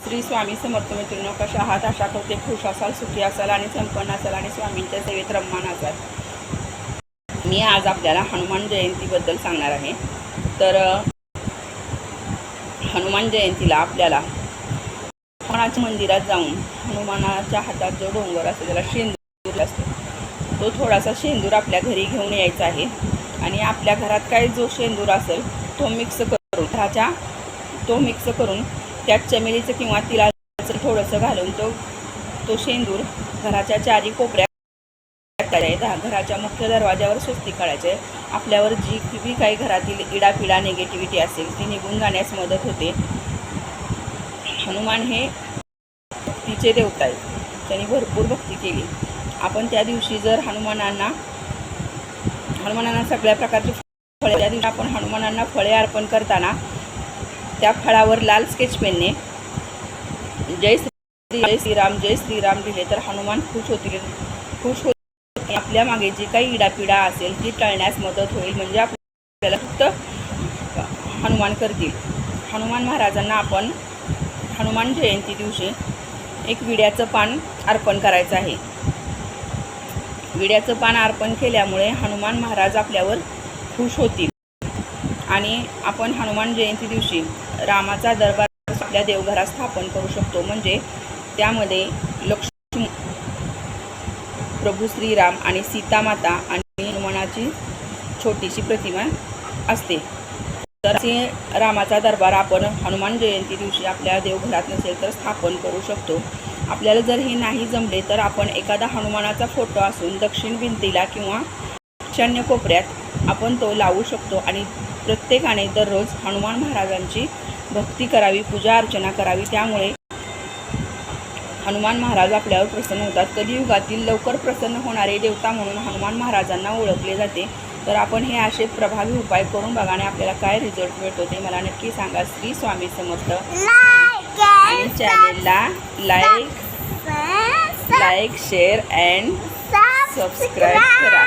श्री स्वामी समर्थ मैत्रिणींनो, कशा आहात? आशा करते खुश असाल, सुखी असाल आणि संपन्न असाल आणि स्वामींच्या सेवेत रममान असाल। मी आज आपल्याला हनुमान जयंतीबद्दल सांगणार आहे। तर हनुमान जयंतीला आपल्याला हनुमानाच्या मंदिरात जाऊन हनुमानाच्या हातात जो डोंगर असतो त्याला शेंदूर असतो, तो थोडासा शेंदूर आपल्या घरी घेऊन यायचा आहे आणि आपल्या घरात काही जो शेंदूर असेल तो मिक्स करून त्यात चमेलीचं किंवा तिळाचं थोडंसं घालून तो शेंदूर घराच्या चारी कोपऱ्यात करायचा। घराच्या मुख्य दरवाजावर स्वस्तिक काढायचे। आपल्यावर जी काही घरातील इडापिडा निगेटिव्हिटी असेल ती निघून जाण्यास मदत होते। हनुमान हे भक्तीचे देवता आहेत, त्यांनी भरपूर भक्ती केली। आपण त्या दिवशी जर हनुमानांना सगळ्या प्रकारची फळे, त्या दिवशी आपण हनुमानांना फळे अर्पण करताना त्या फळावर लाल स्केच पेनने जय श्रीराम लिहिले तर हनुमान खुश होतील। आपल्या मागे जी काही इडापिडा असेल ती टळण्यास मदत होईल, म्हणजे आपल्याला फक्त हनुमान करतील। हनुमान महाराजांना आपण हनुमान जयंती दिवशी एक विड्याचं पान अर्पण करायचं आहे। विड्याचं पान अर्पण केल्यामुळे हनुमान महाराज आपल्यावर खुश होतील आणि आपण हनुमान जयंती दिवशी रामाचा दरबार आपल्या देवघरात स्थापन करू शकतो। म्हणजे त्यामध्ये लक्ष्मी, प्रभू श्रीराम आणि सीता माता आणि हनुमानाची छोटीशी प्रतिमा असते। तर रामाचा दरबार आपण हनुमान जयंती दिवशी आपल्या देवघरात नसेल तर स्थापन करू शकतो। आपल्याला जर हे नाही जमले तर आपण एखादा हनुमानाचा फोटो असून दक्षिण भिंतीला किंवा ईशान्य कोपऱ्यात आपण तो लावू शकतो आणि प्रत्येकाने दररोज हनुमान महाराजांची भक्ती करावी, पूजा अर्चना करावी। त्यामुळे हनुमान महाराज आपल्यावर प्रसन्न होतात। कलियुगातील लवकर प्रसन्न होणारे देवता म्हणून हनुमान महाराजांना ओळखले जाते। तर आपण हे असे प्रभावी उपाय करून बघा आणि आपल्याला काय रिझल्ट मिळतो ते मला नक्की सांगा। श्री स्वामी समर्थ। आणि चॅनेलला लाईक शेअर अँड सबस्क्राईब करा।